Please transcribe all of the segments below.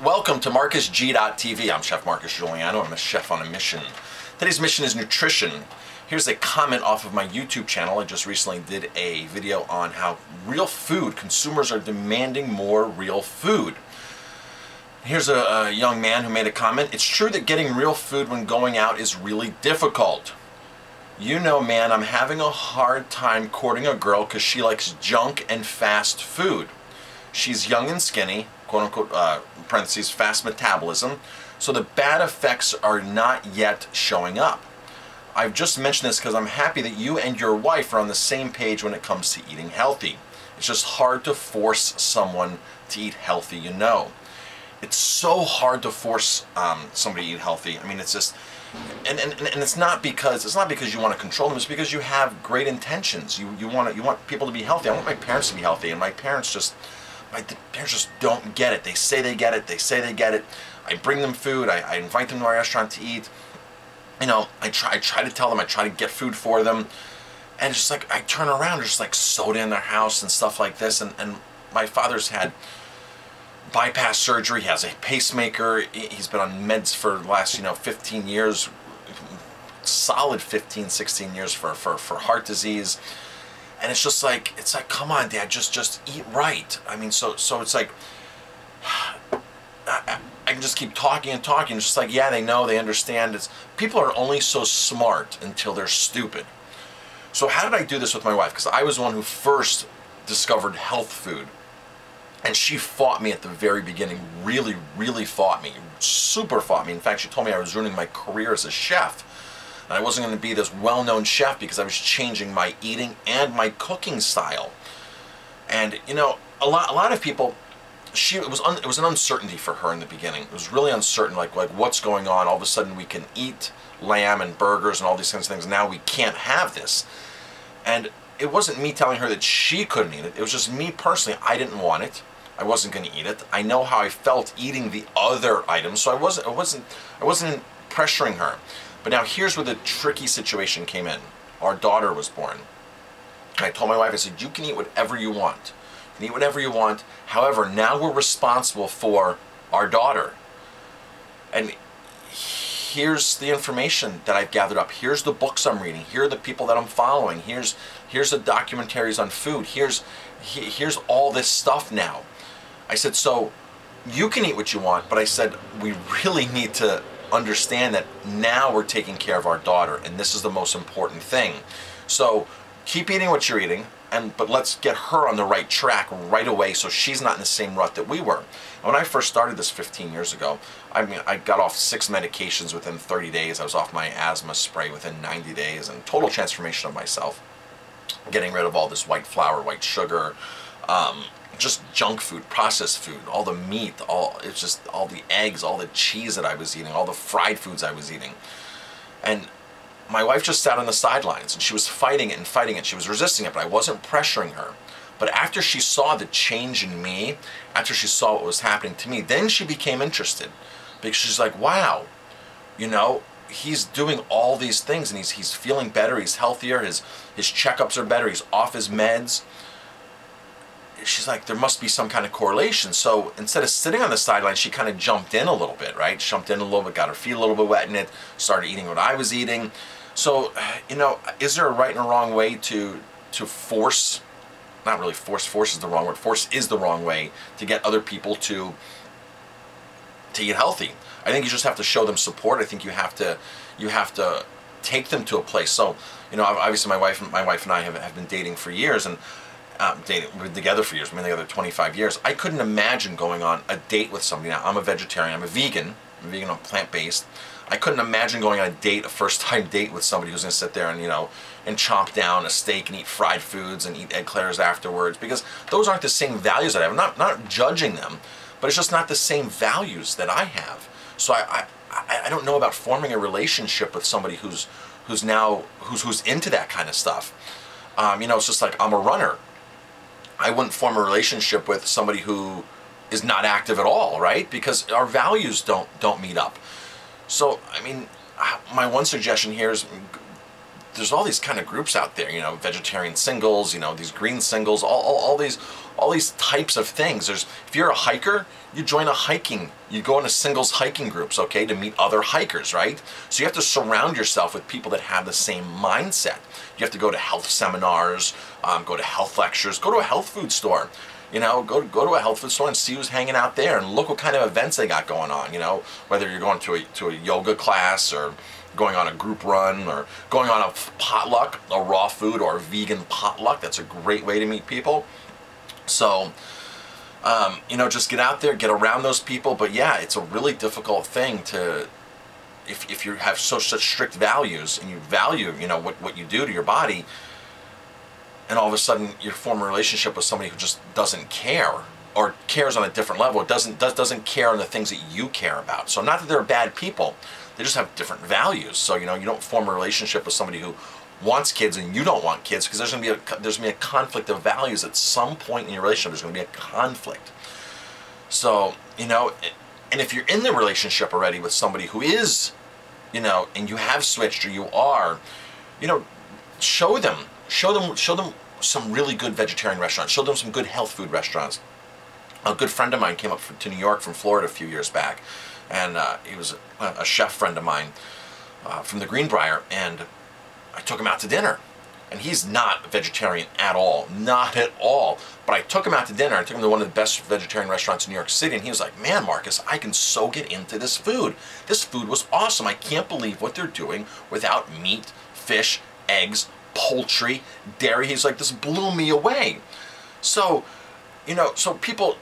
Welcome to MarcusG.TV. I'm Chef Marcus Giuliano. I'm a chef on a mission. Today's mission is nutrition. Here's a comment off of my YouTube channel. I just recently did a video on how real food, consumers are demanding more real food. Here's a young man who made a comment. It's true that getting real food when going out is really difficult. You know, man, I'm having a hard time courting a girl because she likes junk and fast food. She's young and skinny, quote unquote, parentheses, fast metabolism, so the bad effects are not yet showing up. I've just mentioned this because I'm happy that you and your wife are on the same page when it comes to eating healthy. It's just hard to force someone to eat healthy, you know. It's so hard to force somebody to eat healthy. I mean, it's just, and it's not because you want to control them. It's because you have great intentions. You want people to be healthy. I want my parents to be healthy, and my parents just don't get it. They say they get it. They say they get it. I bring them food. I invite them to my restaurant to eat. You know, I try to tell them. I try to get food for them, and it's just like I turn around, there's like soda in their house and stuff like this. And my father's had bypass surgery. He has a pacemaker. He's been on meds for the last 15 years, solid 15, 16 years for heart disease. And it's just like, come on, Dad, just eat right. I mean, so it's like, I can just keep talking and talking. It's just like, yeah, they know, they understand. People are only so smart until they're stupid. So how did I do this with my wife? Because I was the one who first discovered health food. And she fought me at the very beginning, really, really fought me, super fought me. In fact, she told me I was ruining my career as a chef. And I wasn't going to be this well-known chef because I was changing my eating and my cooking style. And you know, a lot of people, it was an uncertainty for her in the beginning. It was really uncertain, like what's going on. All of a sudden, we can eat lamb and burgers and all these kinds of things. Now we can't have this. And it wasn't me telling her that she couldn't eat it. It was just me personally. I didn't want it. I wasn't going to eat it. I know how I felt eating the other items, so I wasn't pressuring her. But now here's where the tricky situation came in. Our daughter was born. I told my wife, I said, you can eat whatever you want. You can eat whatever you want. However, now we're responsible for our daughter. And here's the information that I've gathered up. Here's the books I'm reading. Here are the people that I'm following. Here's the documentaries on food. Here's all this stuff now. I said, so you can eat what you want, but I said, we really need to understand that now we're taking care of our daughter, and this is the most important thing. So keep eating what you're eating, but let's get her on the right track right away so she's not in the same rut that we were. And when I first started this 15 years ago, I mean, I got off 6 medications within 30 days. I was off my asthma spray within 90 days, and total transformation of myself. Getting rid of all this white flour, white sugar, just junk food, processed food, all the meat, it's just all the eggs, all the cheese that I was eating, all the fried foods I was eating. And my wife just sat on the sidelines and she was fighting it and fighting it. She was resisting it, but I wasn't pressuring her. But after she saw the change in me, after she saw what was happening to me, then she became interested. Because she's like, wow, you know, he's doing all these things and he's feeling better, he's healthier, his checkups are better, he's off his meds. She's like, there must be some kind of correlation. So instead of sitting on the sidelines, she kind of jumped in a little bit, right? Jumped in a little bit, got her feet a little bit wet in it, started eating what I was eating. So, you know, is there a right and a wrong way to force, not really force is the wrong word, force is the wrong way to get other people to eat healthy. I think you just have to show them support. I think you have to take them to a place. So, you know, obviously my wife and I have been dating for years, and we've been together for years. We've been together 25 years. I couldn't imagine going on a date with somebody. Now, I'm a vegetarian. I'm a vegan. I'm plant-based. I couldn't imagine going on a date, a first-time date with somebody who's going to sit there and, and chomp down a steak and eat fried foods and eat eclairs afterwards, because those aren't the same values that I have. I'm not judging them, but it's just not the same values that I have. So I don't know about forming a relationship with somebody who's into that kind of stuff. You know, it's just like, I'm a runner. I wouldn't form a relationship with somebody who is not active at all, right? Because our values don't meet up. So, I mean, my one suggestion here is there's all these kind of groups out there, you know, vegetarian singles, you know, these green singles, all these types of things. If you're a hiker, you join you go into singles hiking groups, okay, to meet other hikers, right? So you have to surround yourself with people that have the same mindset. You have to go to health seminars, go to health lectures, go to a health food store. You know, go to a health food store and see who's hanging out there, and look what kind of events they got going on. You know, whether you're going to a yoga class, or going on a group run, or going on a potluck, a raw food or a vegan potluck. That's a great way to meet people. So, you know, just get out there, get around those people. But yeah, it's a really difficult thing to, if you have such strict values, and you value, you know, what you do to your body, and all of a sudden you form a relationship with somebody who just doesn't care, or cares on a different level. It doesn't care on the things that you care about. So not that they're bad people, they just have different values. So, you know, you don't form a relationship with somebody who wants kids and you don't want kids, because there's going to be a conflict of values at some point in your relationship. There's going to be a conflict. So, you know, and if you're in the relationship already with somebody who is, you know, and you have switched, or you are, you know, show them some really good vegetarian restaurants. Show them some good health food restaurants. A good friend of mine came up to New York from Florida a few years back, and he was a chef friend of mine from the Greenbrier, and I took him out to dinner. And he's not a vegetarian at all, not at all. But I took him out to dinner. I took him to one of the best vegetarian restaurants in New York City, and he was like, "Man, Marcus, I can so get into this food. This food was awesome. I can't believe what they're doing without meat, fish, eggs, poultry, dairy." He's like, "This blew me away." So, you know, so people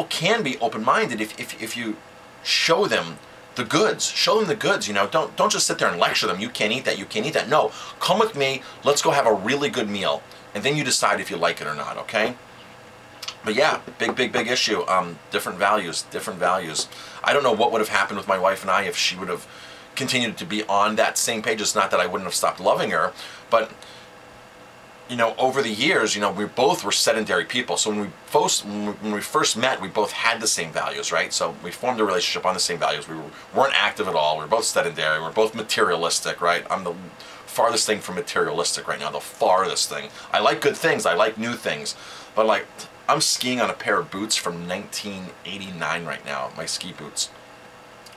can be open-minded if you show them the goods. Show them the goods, you know. Don't just sit there and lecture them. You can't eat that, you can't eat that. No, come with me, let's go have a really good meal, and then you decide if you like it or not, okay? But yeah, big issue. Different values. I don't know what would have happened with my wife and I if she would have continued to be on that same page. It's not that I wouldn't have stopped loving her, but you know, over the years, you know, we both were sedentary people. So when we first met, we both had the same values, right? So we formed a relationship on the same values. We weren't active at all. We were both sedentary. We were both materialistic, right? I'm the farthest thing from materialistic right now, the farthest thing. I like good things. I like new things. But like, I'm skiing on a pair of boots from 1989 right now, my ski boots.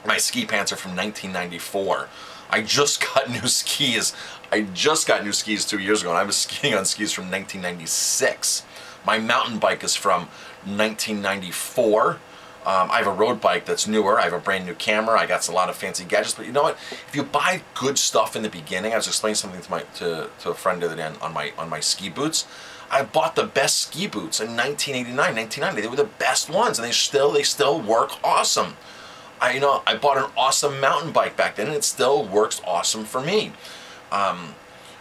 My ski pants are from 1994. I just got new skis. I just got new skis 2 years ago, and I was skiing on skis from 1996. My mountain bike is from 1994. I have a road bike that's newer. I have a brand new camera. I got a lot of fancy gadgets. But you know what? If you buy good stuff in the beginning, I was explaining something to a friend the other day on my ski boots. I bought the best ski boots in 1989, 1990. They were the best ones, and they still work awesome. I bought an awesome mountain bike back then, and it still works awesome for me.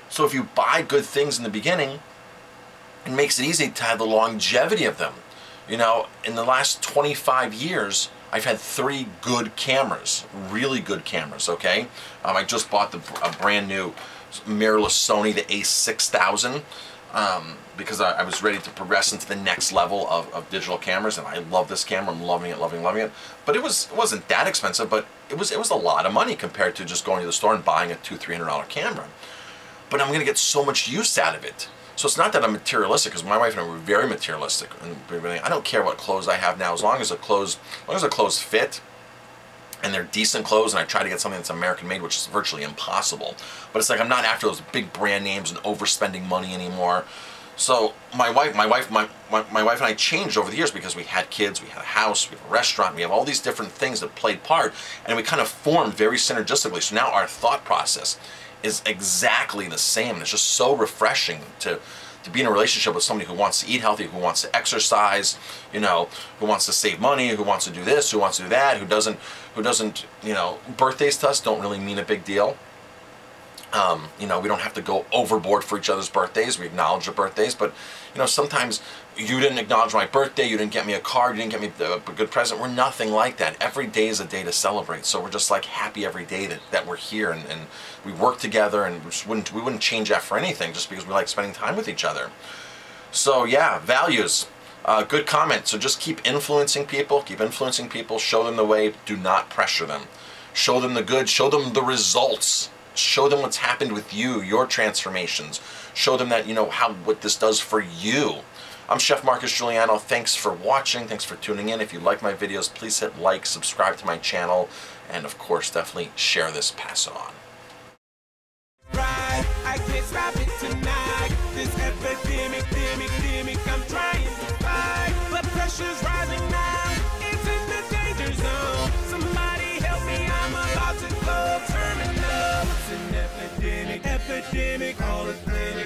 So if you buy good things in the beginning, it makes it easy to have the longevity of them. You know, in the last 25 years, I've had 3 good cameras, really good cameras, okay? I just bought a brand new mirrorless Sony, the a6000, because I was ready to progress into the next level of digital cameras, and I love this camera. I'm loving it. But it wasn't that expensive, but it was a lot of money compared to just going to the store and buying a $200-300 camera. But I'm going to get so much use out of it. So it's not that I'm materialistic, because my wife and I were very materialistic. And I don't care what clothes I have now, as long as the clothes fit, and they're decent clothes, and I try to get something that's American made, which is virtually impossible. But it's like I'm not after those big brand names and overspending money anymore. So my wife and I changed over the years, because we had kids, we had a house, we have a restaurant, we have all these different things that played part, and we kind of formed very synergistically. So now our thought process is exactly the same. And it's just so refreshing to be in a relationship with somebody who wants to eat healthy, who wants to exercise, you know, who wants to save money, who wants to do this, who wants to do that, who doesn't, you know, birthdays to us don't really mean a big deal. You know, we don't have to go overboard for each other's birthdays. We acknowledge the birthdays, but you know, sometimes you didn't acknowledge my birthday, you didn't get me a card, you didn't get me a good present. We're nothing like that. Every day is a day to celebrate. So we're just like happy every day that we're here, and we work together, and we wouldn't change that for anything, just because we like spending time with each other. So yeah, values. Good comment. So just keep influencing people, show them the way, do not pressure them. Show them the good, show them the results. Show them what's happened with you, your transformations. Show them that, you know, what this does for you. I'm Chef Marcus Giuliano. Thanks for watching. Thanks for tuning in. If you like my videos, please hit like, subscribe to my channel, and of course, definitely share this, pass it on. I can't stop it tonight. This epidemic, I'm trying to fight. Blood pressure's rising now. It's in the danger zone. Somebody help me, I'm about to go terminal. It's an epidemic, all the things.